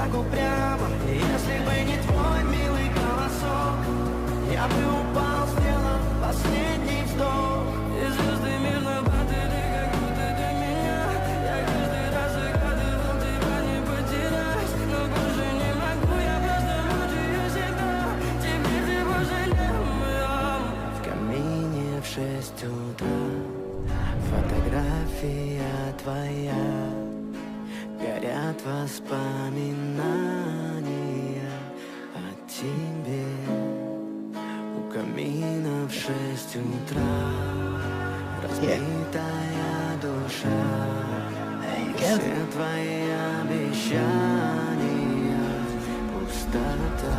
так упрямо. Если бы не твой милый голосок, я бы упал, сделал последний вздох. И звезды мирно падают, ты как будто для меня. Я каждый раз загадывал тебя не потерять, но больше не могу, я просто мучаю себя. Теперь ты пожалел моем. В камине в 6 утра фотография твоя, горят воспоминания о тебе. У камина в 6 утра разбитая душа, все твои обещания пустота.